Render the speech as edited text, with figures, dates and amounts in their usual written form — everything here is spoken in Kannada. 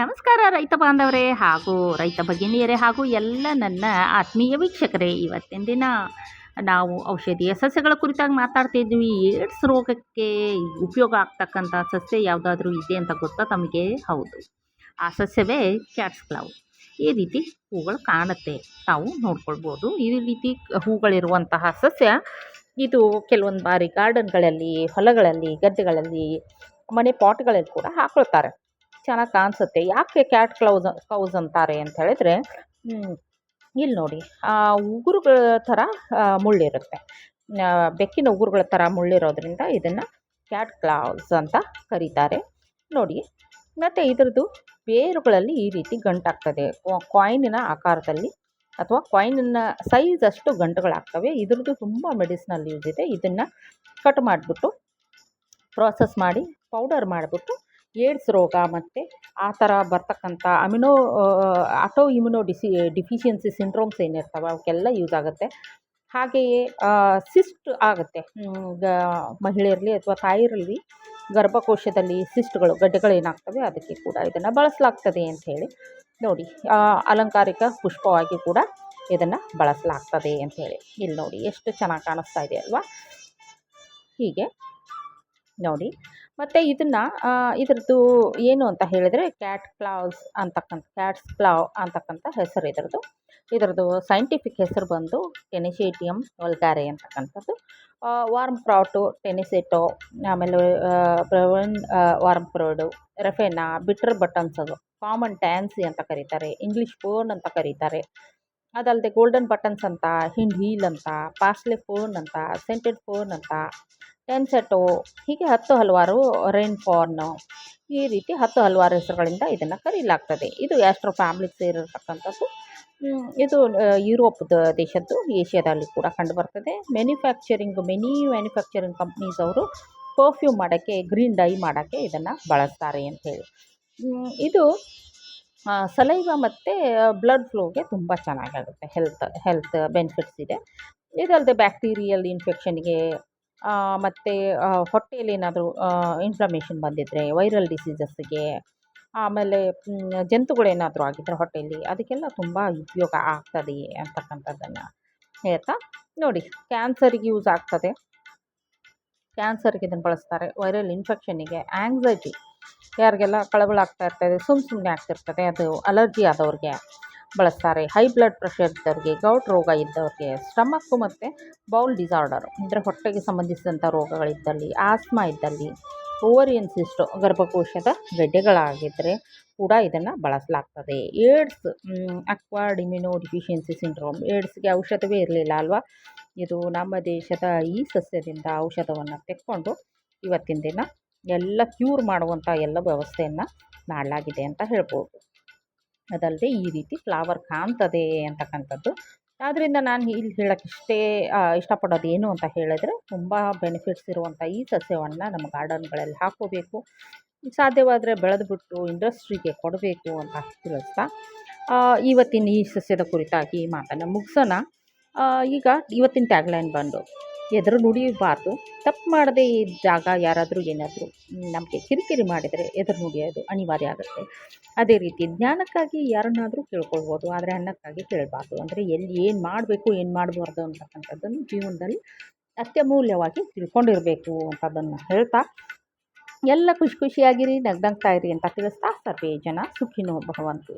ನಮಸ್ಕಾರ ರೈತ ಬಾಂಧವರೇ ಹಾಗೂ ರೈತ ಭಗಿನಿಯರೇ ಹಾಗೂ ಎಲ್ಲ ನನ್ನ ಆತ್ಮೀಯ ವೀಕ್ಷಕರೇ. ಇವತ್ತಿನ ದಿನ ನಾವು ಔಷಧೀಯ ಸಸ್ಯಗಳ ಕುರಿತಾಗಿ ಮಾತಾಡ್ತಿದ್ವಿ. ಏಡ್ಸ್ ರೋಗಕ್ಕೆ ಉಪಯೋಗ ಆಗ್ತಕ್ಕಂಥ ಸಸ್ಯ ಯಾವುದಾದ್ರೂ ಇದೆ ಅಂತ ಗೊತ್ತಾ ತಮಗೆ? ಹೌದು, ಆ ಸಸ್ಯವೇ ಕ್ಯಾಟ್ಸ್ ಕ್ಲವ್. ಈ ರೀತಿ ಹೂಗಳು ಕಾಣುತ್ತೆ, ತಾವು ನೋಡ್ಕೊಳ್ಬೋದು. ಈ ರೀತಿ ಹೂಗಳಿರುವಂತಹ ಸಸ್ಯ ಇದು ಕೆಲವೊಂದು ಬಾರಿ ಗಾರ್ಡನ್ಗಳಲ್ಲಿ, ಹೊಲಗಳಲ್ಲಿ, ಗದ್ದೆಗಳಲ್ಲಿ, ಮನೆ ಪಾಟ್ಗಳಲ್ಲಿ ಕೂಡ ಹಾಕೊಳ್ತಾರೆ. ಚೆನ್ನಾಗಿ ಕಾಣಿಸುತ್ತೆ. ಯಾಕೆ ಕೌಸ್ ಅಂತಾರೆ ಅಂತ ಹೇಳಿದ್ರೆ, ಇಲ್ಲಿ ನೋಡಿ, ಉಗುರುಗಳ ಥರ ಮುಳ್ಳಿರುತ್ತೆ. ಬೆಕ್ಕಿನ ಉಗುರುಗಳ ಥರ ಮುಳ್ಳಿರೋದ್ರಿಂದ ಇದನ್ನು ಕ್ಯಾಟ್ ಕ್ಲೌಸ್ ಅಂತ ಕರೀತಾರೆ ನೋಡಿ. ಮತ್ತು ಇದರದ್ದು ಬೇರುಗಳಲ್ಲಿ ಈ ರೀತಿ ಗಂಟಾಗ್ತದೆ. ಕಾಯಿನಿನ ಆಕಾರದಲ್ಲಿ ಅಥವಾ ಕಾಯಿನಿನ ಸೈಜ್ ಅಷ್ಟು ಗಂಟುಗಳಾಗ್ತವೆ. ಇದ್ರದ್ದು ತುಂಬ ಮೆಡಿಸಿನಲ್ ಯೂಸ್ ಇದೆ. ಇದನ್ನು ಕಟ್ ಮಾಡಿಬಿಟ್ಟು ಪ್ರಾಸೆಸ್ ಮಾಡಿ ಪೌಡರ್ ಮಾಡಿಬಿಟ್ಟು ಏಡ್ಸ್ ರೋಗ ಮತ್ತು ಆ ಥರ ಬರ್ತಕ್ಕಂಥ ಆಟೋ ಇಮ್ಯುನೋ ಡಿಫಿಷಿಯನ್ಸಿ ಸಿಂಡ್ರೋಮ್ಸ್ ಏನಿರ್ತವೆ ಅವಕ್ಕೆಲ್ಲ ಯೂಸ್ ಆಗುತ್ತೆ. ಹಾಗೆಯೇ ಸಿಸ್ಟ್ ಆಗುತ್ತೆ ಮಹಿಳೆಯರಲ್ಲಿ ಅಥವಾ ತಾಯಿರಲ್ಲಿ ಗರ್ಭಕೋಶದಲ್ಲಿ ಸಿಸ್ಟ್ಗಳು, ಗಡ್ಡೆಗಳೇನಾಗ್ತವೆ ಅದಕ್ಕೆ ಕೂಡ ಇದನ್ನು ಬಳಸಲಾಗ್ತದೆ ಅಂಥೇಳಿ ನೋಡಿ. ಅಲಂಕಾರಿಕ ಪುಷ್ಪವಾಗಿ ಕೂಡ ಇದನ್ನು ಬಳಸಲಾಗ್ತದೆ ಅಂಥೇಳಿ ಇಲ್ಲಿ ನೋಡಿ ಎಷ್ಟು ಚೆನ್ನಾಗಿ ಕಾಣಿಸ್ತಾ ಇದೆ ಅಲ್ವಾ? ಹೀಗೆ ನೋಡಿ. ಮತ್ತು ಇದರದ್ದು ಏನು ಅಂತ ಹೇಳಿದರೆ ಕ್ಯಾಟ್ಸ್ ಕ್ಲವ್ ಅಂತಕ್ಕಂಥ ಹೆಸರು ಇದರದ್ದು ಸೈಂಟಿಫಿಕ್ ಹೆಸರು ಬಂದು ಟೆನಿಸೇಟಿಯಮ್ ವಲ್ಗಾರೆ ಅಂತಕ್ಕಂಥದ್ದು. ವಾರ್ಮ್ ಕ್ರಾಟು, ಟೆನಿಸೆಟೋ, ಆಮೇಲೆ ವಾರ್ಮ್ ಕ್ರೋಡು, ರೆಫೆನಾ, ಬಿಟರ್ ಬಟನ್ಸ್, ಕಾಮನ್ ಟ್ಯಾನ್ಸಿ ಅಂತ ಕರೀತಾರೆ, ಇಂಗ್ಲೀಷ್ ಫೋನ್ ಅಂತ ಕರೀತಾರೆ. ಅದಲ್ಲದೆ ಗೋಲ್ಡನ್ ಬಟನ್ಸ್ ಅಂತ, ಹಿಂಡ್ ಹೀಲ್ ಅಂತ, ಪಾರ್ಸ್ಲೆ ಫೋನ್ ಅಂತ, ಸೆಂಟೆಡ್ ಫೋನ್ ಅಂತ, ಟೆನ್ಸೆಟೋ, ಹೀಗೆ ಹಲವಾರು ರೈನ್ ಫಾರ್ನ್, ಈ ರೀತಿ ಹಲವಾರು ಹೆಸರುಗಳಿಂದ ಇದನ್ನು ಕರೀಲಾಗ್ತದೆ. ಇದು ಆಸ್ಟ್ರೋ ಫ್ಯಾಮಿಲಿಗೆ ಸೇರಿರ್ತಕ್ಕಂಥದ್ದು. ಇದು ಯುರೋಪ್ ದೇಶದ್ದು, ಏಷ್ಯಾದಲ್ಲಿ ಕೂಡ ಕಂಡುಬರ್ತದೆ. ಮೆನಿ ಮ್ಯಾನುಫ್ಯಾಕ್ಚರಿಂಗ್ ಕಂಪ್ನೀಸ್ ಅವರು ಪರ್ಫ್ಯೂಮ್ ಮಾಡೋಕ್ಕೆ, ಗ್ರೀನ್ ಡೈ ಮಾಡೋಕ್ಕೆ ಇದನ್ನು ಬಳಸ್ತಾರೆ ಅಂಥೇಳಿ. ಇದು ಸಲೈವ ಮತ್ತು ಬ್ಲಡ್ ಫ್ಲೋಗೆ ತುಂಬ ಚೆನ್ನಾಗಾಗುತ್ತೆ. ಹೆಲ್ತ್ ಬೆನಿಫಿಟ್ಸ್ ಇದೆ. ಇದಲ್ಲದೆ ಬ್ಯಾಕ್ಟೀರಿಯಲ್ ಇನ್ಫೆಕ್ಷನ್ಗೆ ಮತ್ತು ಹೊಟ್ಟೆಯಲ್ಲಿ ಏನಾದರೂ ಇನ್ಫ್ಲಮೇಷನ್ ಬಂದಿದ್ದರೆ, ವೈರಲ್ ಡಿಸೀಸಸ್ಗೆ, ಆಮೇಲೆ ಜಂತುಗಳೇನಾದರೂ ಆಗಿದ್ದರೆ ಹೊಟ್ಟೆಯಲ್ಲಿ, ಅದಕ್ಕೆಲ್ಲ ತುಂಬ ಉಪಯೋಗ ಆಗ್ತದೆ ಅಂತಕ್ಕಂಥದ್ದನ್ನು ಹೇಳ್ತಾ ನೋಡಿ. ಕ್ಯಾನ್ಸರಿಗೆ ಯೂಸ್ ಆಗ್ತದೆ. ಕ್ಯಾನ್ಸರ್ಗೆ ಇದನ್ನು ಬಳಸ್ತಾರೆ. ವೈರಲ್ ಇನ್ಫೆಕ್ಷನ್ನಿಗೆ, ಆ್ಯಂಗ್ಸೈಟಿ, ಯಾರಿಗೆಲ್ಲ ಕಳವಳ ಆಗ್ತಾ ಇರ್ತದೆ, ಸುಮ್ಮನೆ ಆಗ್ತಿರ್ತದೆ, ಅದು ಅಲರ್ಜಿ ಆದವ್ರಿಗೆ ಬಳಸ್ತಾರೆ. ಹೈ ಬ್ಲಡ್ ಪ್ರೆಷರ್ ಇದ್ದವ್ರಿಗೆ, ಗೌಟ್ ರೋಗ ಇದ್ದವ್ರಿಗೆ, ಸ್ಟಮಕ್ಕು ಮತ್ತು ಬೌಲ್ ಡಿಸಾರ್ಡರ್ ಅಂದರೆ ಹೊಟ್ಟೆಗೆ ಸಂಬಂಧಿಸಿದಂಥ ರೋಗಗಳಿದ್ದಲ್ಲಿ, ಆಸ್ಮಾ ಇದ್ದಲ್ಲಿ, ಓವರಿಯನ್ ಸಿಸ್ಟ್ ಗರ್ಭಕೋಶದ ಗಡ್ಡೆಗಳಾಗಿದ್ದರೆ ಕೂಡ ಇದನ್ನು ಬಳಸಲಾಗ್ತದೆ. AIDS acquired immuno deficiency syndrome, ಏಡ್ಸ್ಗೆ ಔಷಧವೇ ಇರಲಿಲ್ಲ ಅಲ್ವಾ? ಇದು ನಮ್ಮ ದೇಶದ ಈ ಸಸ್ಯದಿಂದ ಔಷಧವನ್ನು ತೆಕ್ಕೊಂಡು ಇವತ್ತಿನ ದಿನ ಎಲ್ಲ ಕ್ಯೂರ್ ಮಾಡುವಂಥ ಎಲ್ಲ ವ್ಯವಸ್ಥೆಯನ್ನು ಮಾಡಲಾಗಿದೆ ಅಂತ ಹೇಳ್ಬೋದು. ಅದಲ್ಲದೆ ಈ ರೀತಿ ಫ್ಲವರ್ ಕಾಣ್ತದೆ ಅಂತಕ್ಕಂಥದ್ದು. ಆದ್ದರಿಂದ ನಾನು ಇಲ್ಲಿ ಹೇಳೋಕ್ಕೆ ಇಷ್ಟಪಡೋದು ಏನು ಅಂತ ಹೇಳಿದ್ರೆ, ತುಂಬ ಬೆನಿಫಿಟ್ಸ್ ಇರುವಂಥ ಈ ಸಸ್ಯವನ್ನು ನಮ್ಮ ಗಾರ್ಡನ್ಗಳಲ್ಲಿ ಹಾಕ್ಕೋಬೇಕು. ಸಾಧ್ಯವಾದರೆ ಬೆಳೆದುಬಿಟ್ಟು ಇಂಡಸ್ಟ್ರಿಗೆ ಕೊಡಬೇಕು ಅಂತ ತಿಳಿಸ್ತಾ ಇವತ್ತಿನ ಈ ಸಸ್ಯದ ಕುರಿತಾಗಿ ಮಾತನ್ನು ಮುಗಿಸೋಣ. ಈಗ ಇವತ್ತಿನ ಟ್ಯಾಗ್ಲೈನ್ ಬಂದು, ಎದುರು ನುಡಿಯಬಾರ್ದು. ತಪ್ಪು ಮಾಡದೇ ಇದ್ದಾಗ ಯಾರಾದರೂ ಏನಾದರೂ ನಮಗೆ ಕಿರಿಕಿರಿ ಮಾಡಿದರೆ ಎದುರು ನುಡಿಯೋದು ಅನಿವಾರ್ಯ ಆಗುತ್ತೆ. ಅದೇ ರೀತಿ ಜ್ಞಾನಕ್ಕಾಗಿ ಯಾರನ್ನಾದರೂ ಕೇಳ್ಕೊಳ್ಬೋದು, ಆದರೆ ಅನ್ನಕ್ಕಾಗಿ ಕೇಳಬಾರ್ದು. ಅಂದರೆ ಎಲ್ಲಿ ಏನು ಮಾಡಬೇಕು, ಏನು ಮಾಡಬಾರ್ದು ಅಂತಕ್ಕಂಥದ್ದನ್ನು ಜೀವನದಲ್ಲಿ ಅತ್ಯಮೂಲ್ಯವಾಗಿ ತಿಳ್ಕೊಂಡಿರಬೇಕು ಅಂತದನ್ನು ಹೇಳ್ತಾ, ಎಲ್ಲ ಖುಷಿಯಾಗಿರಿ, ನಗ್ನಗ್ತಾ ಇರಿ ಅಂತ ತಿಳಿಸ್ತಾ, ಸರ್ವೇ ಜನ ಸುಖಿನೋ ಭವಂತು.